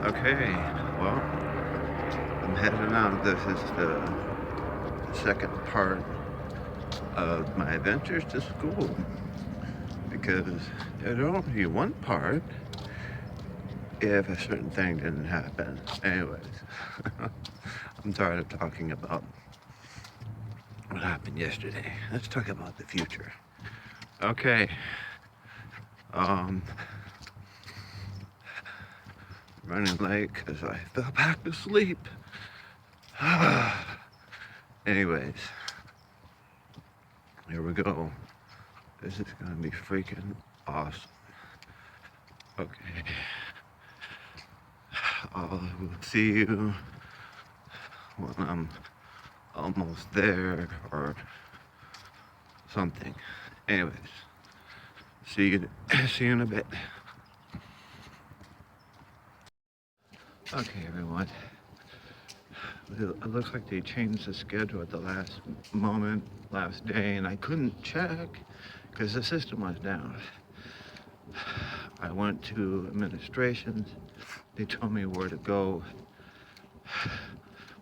Okay, well, I'm heading out. This is the second part of my adventures to school because there's only one part if a certain thing didn't happen. Anyways, I'm tired of talking about what happened yesterday. Let's talk about the future. Okay, um, running late because I fell back to sleep. Anyways, here we go. This is gonna be freaking awesome. Okay. I will see you when I'm almost there or something. Anyways, see you see you in a bit. Okay, everyone. It looks like they changed the schedule at the last moment, last day, and I couldn't check because the system was down. I went to administrations. They told me where to go.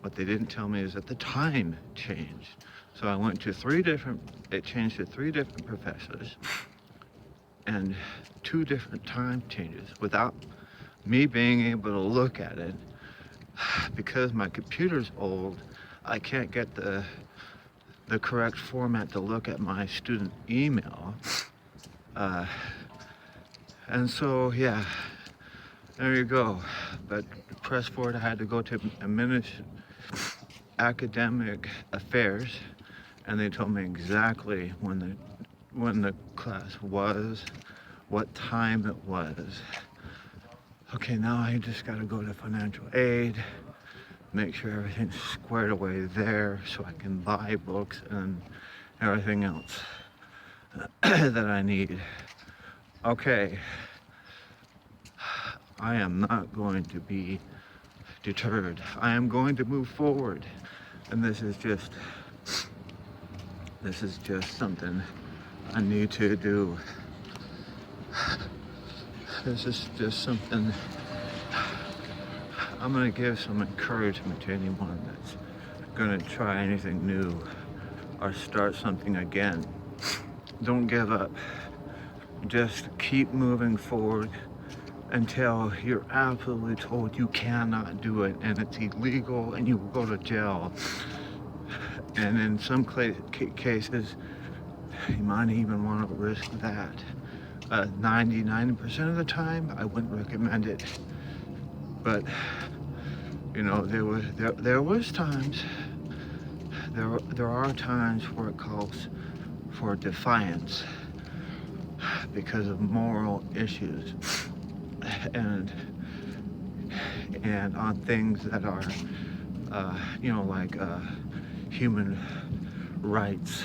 What they didn't tell me is that the time changed. So I went to it changed to 3 different professors and 2 different time changes without me being able to look at it. Because my computer's old, I can't get the correct format to look at my student email. And so, yeah, there you go. But press forward, I had to go to academic affairs, and they told me exactly when the class was, what time it was. Okay, now I just gotta go to financial aid, make sure everything's squared away there so I can buy books and everything else that I need. Okay, I am not going to be deterred. I am going to move forward. And this is just something I need to do. This is just something I'm gonna give some encouragement to anyone that's gonna try anything new or start something again. Don't give up. Just keep moving forward until you're absolutely told you cannot do it and it's illegal and you will go to jail. And in some cases, you might even want to risk that. 90% of the time, I wouldn't recommend it. But you know, there are times where it calls for defiance because of moral issues and on things that are like human rights.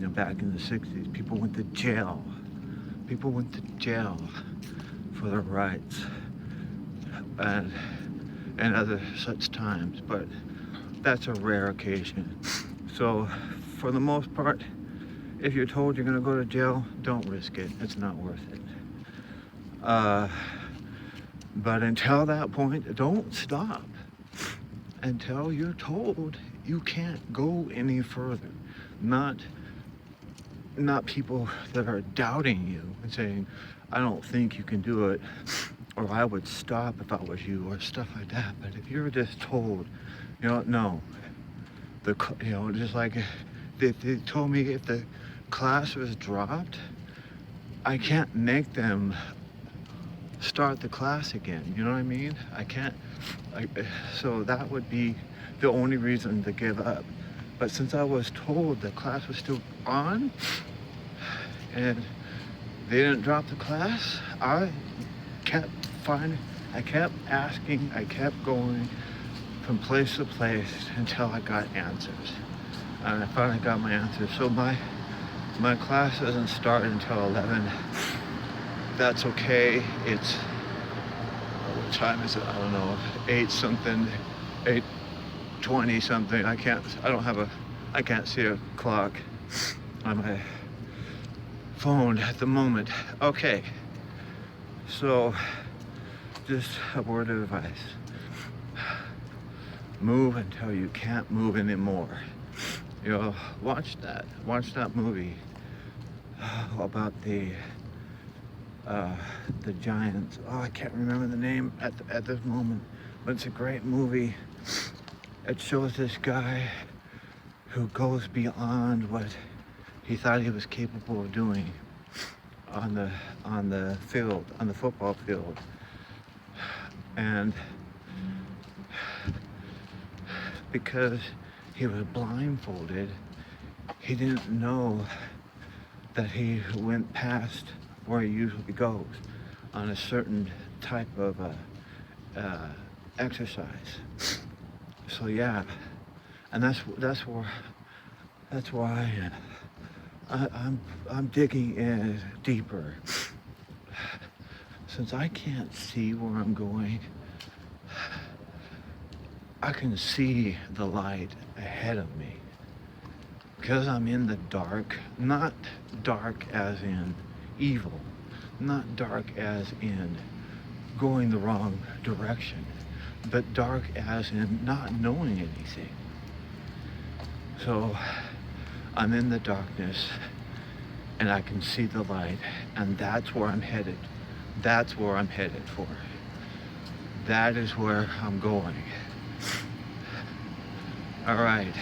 You know, back in the 60s, people went to jail for their rights and other such times, but that's a rare occasion. So for the most part, if you're told you're gonna go to jail, don't risk it. It's not worth it. But until that point, don't stop until you're told you can't go any further. Not people that are doubting you and saying, I don't think you can do it, or I would stop if I was you, or stuff like that. But if you're just told, no, just like if they told me if the class was dropped, I can't make them start the class again. You know what I mean? I can't. So that would be the only reason to give up. But since I was told the class was still on and they didn't drop the class, I kept asking, I kept going from place to place until I got answers. And I finally got my answers. So my class doesn't start until 11. That's okay. It's, what time is it? I don't know, 8 something, 8:20 something. I can't see a clock on my phone at the moment. Okay, so Just a word of advice. Move until you can't move anymore. You know, watch that movie about the Giants. Oh, I can't remember the name at this moment, but it's a great movie. It shows this guy who goes beyond what he thought he was capable of doing on the field, on the football field, and because he was blindfolded, he didn't know that he went past where he usually goes on a certain type of exercise. So yeah, and that's why I'm digging in deeper. Since I can't see where I'm going, I can see the light ahead of me. Because I'm in the dark, not dark as in evil, not dark as in going the wrong direction, but dark as in not knowing anything. So I'm in the darkness and I can see the light, and that's where I'm headed. That's where I'm headed for. That is where I'm going. All right.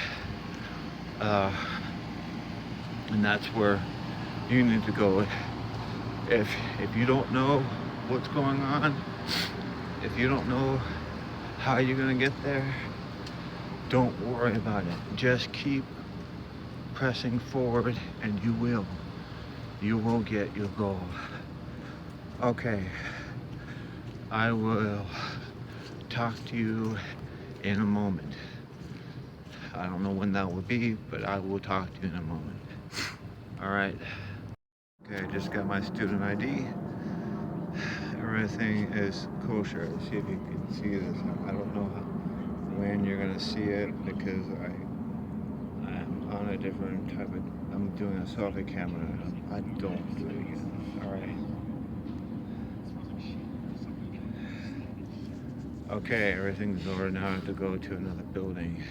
And that's where you need to go. If you don't know what's going on, if you don't know how you're gonna get there, don't worry about it. Just keep pressing forward, and you will get your goal. Okay, I will talk to you in a moment. I don't know when that will be, but I will talk to you in a moment. All right. Okay, I just got my student ID. Everything is kosher. See if you can see this. I don't know when you're gonna see it because I'm on a different type of. I'm doing a selfie camera. I don't do it yet. All right. Okay, everything's over now. I have to go to another building.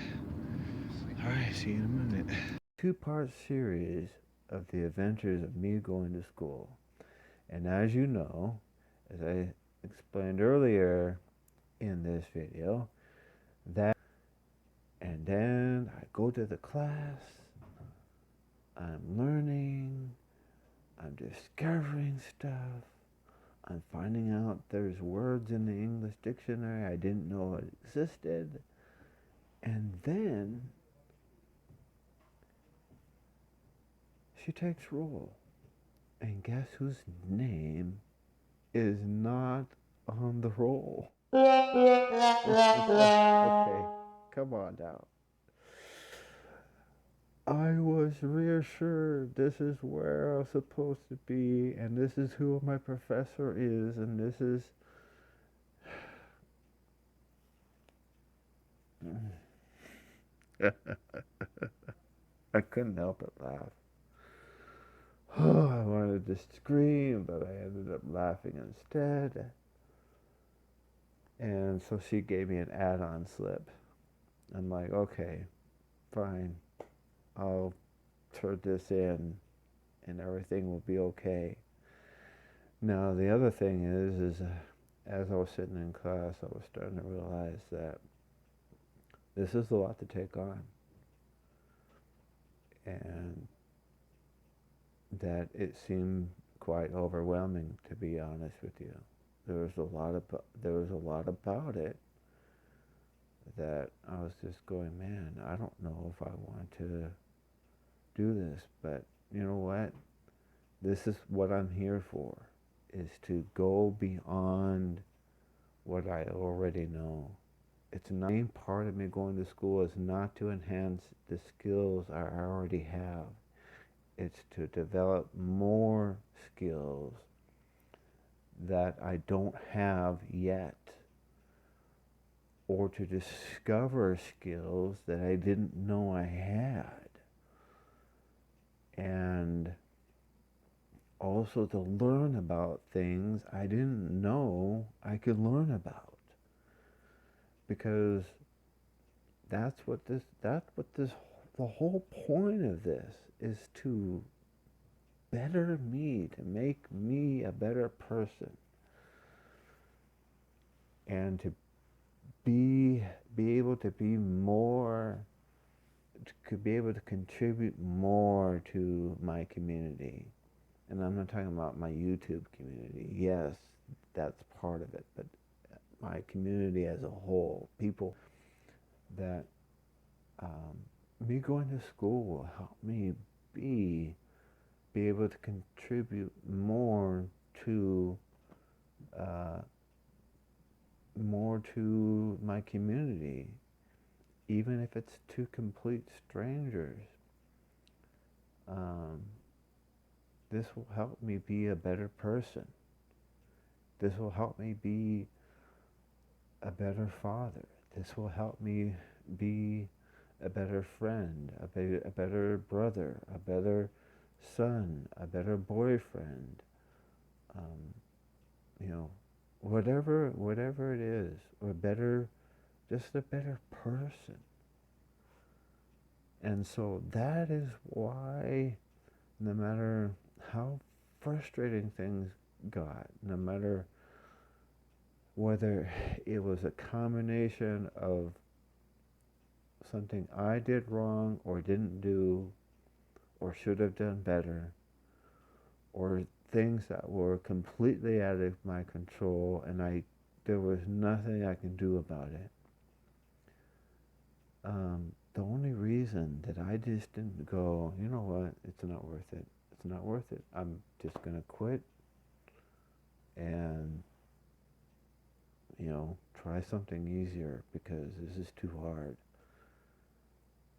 All right, see you in a minute. Two-part series of the adventures of me going to school. And as you know, as I explained earlier in this video, and then I go to the class, I'm learning, I'm discovering stuff, I'm finding out there's words in the English dictionary I didn't know it existed, and then she takes roll. And guess whose name is not on the roll? Okay, come on now. I was reassured this is where I was supposed to be, and this is who my professor is, and this is. I couldn't help but laugh. Oh, I wanted to scream, but I ended up laughing instead. And so she gave me an add-on slip. I'm like, okay, fine. I'll turn this in and everything will be okay. Now, the other thing is as I was sitting in class, I was starting to realize that this is a lot to take on. And that it seemed quite overwhelming, to be honest with you. There was a lot about it that I was just going, man, I don't know if I want to do this, but you know what? This is what I'm here for, is to go beyond what I already know. It's not, the main part of me going to school is not to enhance the skills I already have. It's to develop more skills that I don't have yet, or to discover skills that I didn't know I had. And also to learn about things I didn't know I could learn about. Because the whole point of this is to better me, to make me a better person, and to be able to be more, to be able to contribute more to my community. And I'm not talking about my YouTube community. Yes, that's part of it, but my community as a whole, people that me going to school will help me be able to contribute to uh, more to my community, even if it's to complete strangers. Um, this will help me be a better person. This will help me be a better father. This will help me be a better friend, a better brother, a better son, a better boyfriend, um, you know, whatever it is, or better, just a better person. And so that is why, no matter how frustrating things got, no matter whether it was a combination of something I did wrong or didn't do or should have done better, or things that were completely out of my control and there was nothing I can do about it. The only reason that I just didn't go, you know what, it's not worth it. It's not worth it. I'm just going to quit and, try something easier because this is too hard.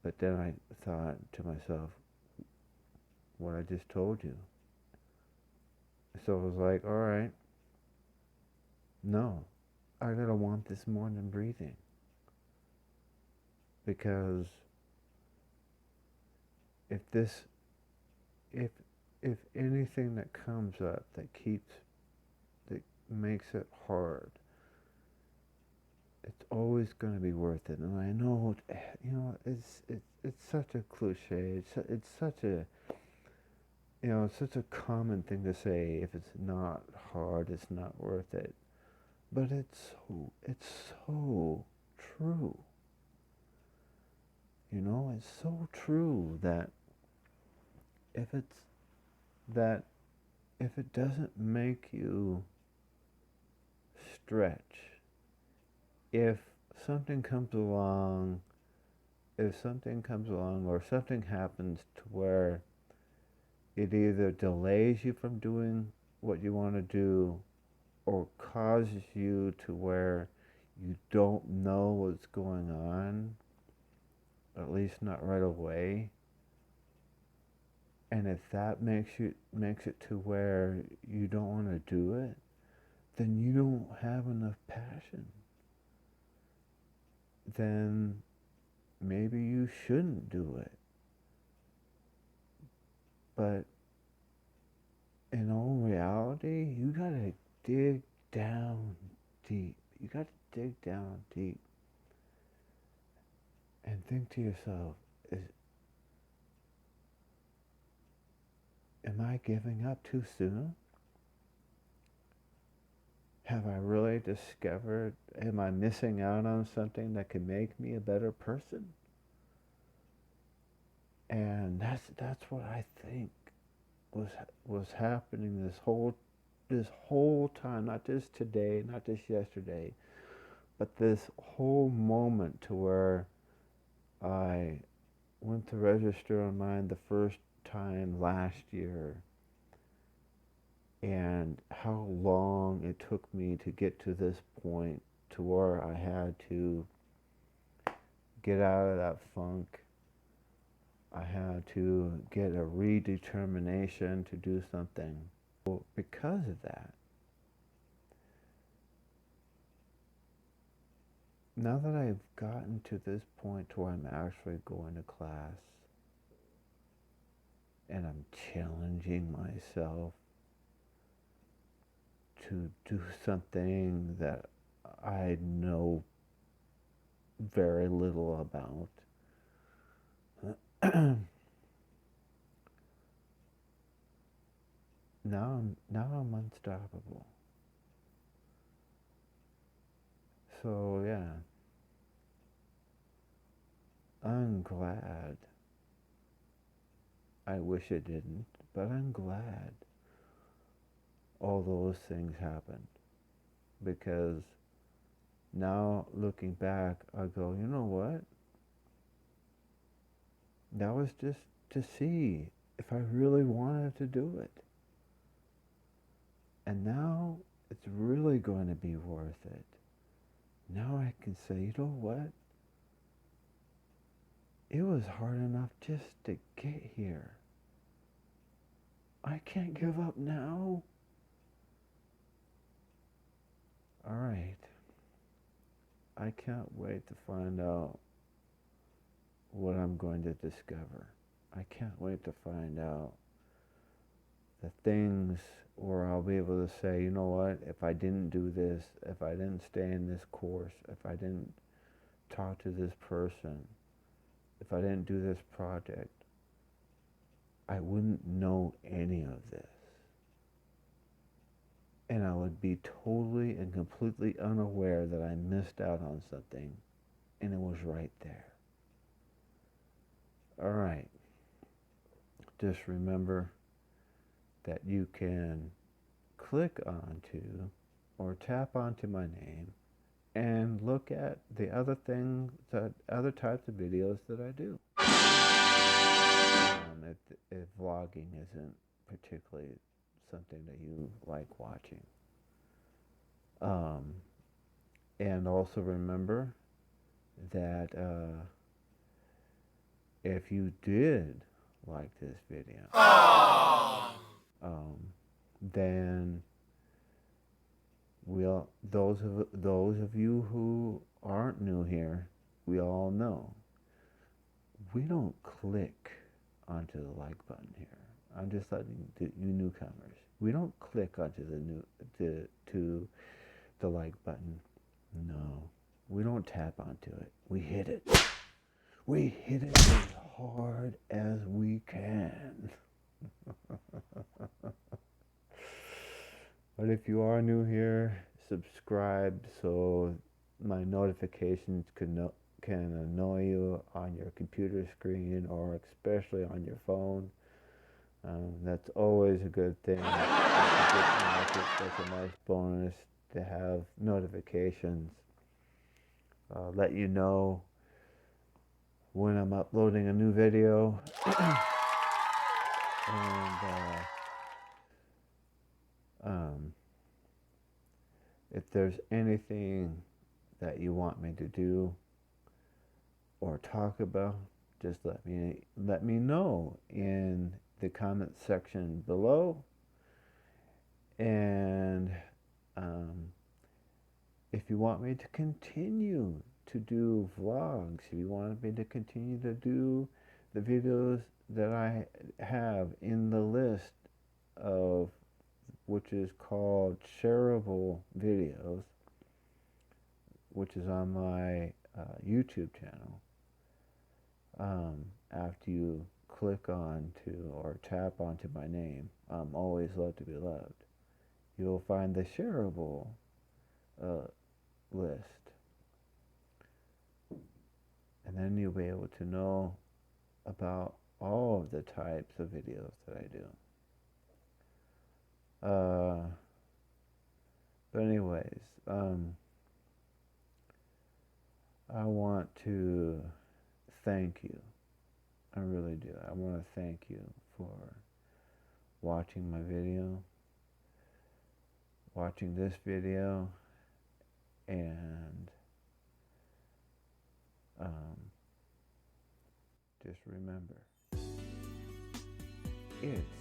But then I thought to myself, what I just told you. So I was like, all right, no, I gotta want this more than breathing. Because if this, if anything that comes up that makes it hard, it's always going to be worth it. And I know, it's such a cliche. It's such a, it's such a common thing to say. If it's not hard, it's not worth it. But it's so true. It's so true that if it doesn't make you stretch, if something comes along, or something happens to where it either delays you from doing what you want to do or causes you to where you don't know what's going on, at least not right away, and if that makes it to where you don't want to do it, then you don't have enough passion. Then maybe you shouldn't do it. But in all reality, you gotta dig down deep. You gotta dig down deep and think to yourself, am I giving up too soon? Have I really discovered, am I missing out on something that can make me a better person? And that's what I think was happening this whole time, not just today, not just yesterday, but this whole moment to where I went to register online the first time last year, and how long it took me to get to this point to where I had to get out of that funk. I had to get a redetermination to do something. Well, because of that, now that I've gotten to this point where I'm actually going to class and I'm challenging myself to do something that I know very little about. Now I'm unstoppable. So yeah, I'm glad. I wish it didn't, but I'm glad all those things happened, because now looking back, I go, you know what? That was just to see if I really wanted to do it. And now it's really going to be worth it. Now I can say, you know what? It was hard enough just to get here. I can't give up now. All right. I can't wait to find out what I'm going to discover. I can't wait to find out the things where I'll be able to say, you know what, if I didn't do this, if I didn't stay in this course, if I didn't talk to this person, if I didn't do this project, I wouldn't know any of this. And I would be totally and completely unaware that I missed out on something, and it was right there. All right. Just remember that you can click onto or tap onto my name and look at the other things, other types of videos that I do. If vlogging isn't particularly something that you like watching. And also remember that if you did like this video, then those of you who aren't new here, we all know we don't click onto the like button here. I'm just letting you newcomers. We don't click onto to the like button. No, we don't tap onto it. We hit it. We hit it as hard as we can. But if you are new here, subscribe so my notifications can annoy you on your computer screen, or especially on your phone. That's always a good thing. That's a nice bonus to have notifications. Let you know when I'm uploading a new video. And if there's anything that you want me to do or talk about, just let me know in the comment section below. And if you want me to continue to do vlogs, if you want me to continue to do the videos that I have in the list of, which is called shareable videos, which is on my YouTube channel. After you click on to or tap onto my name, Always Love to Be Loved, you'll find the shareable list. And then you'll be able to know about all of the types of videos that I do. But anyways, I want to thank you. I really do. I want to thank you for watching my video, watching this video, and just remember, it's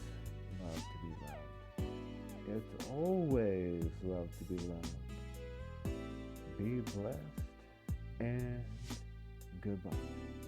love to be loved. It's always love to be loved. Be blessed, and goodbye.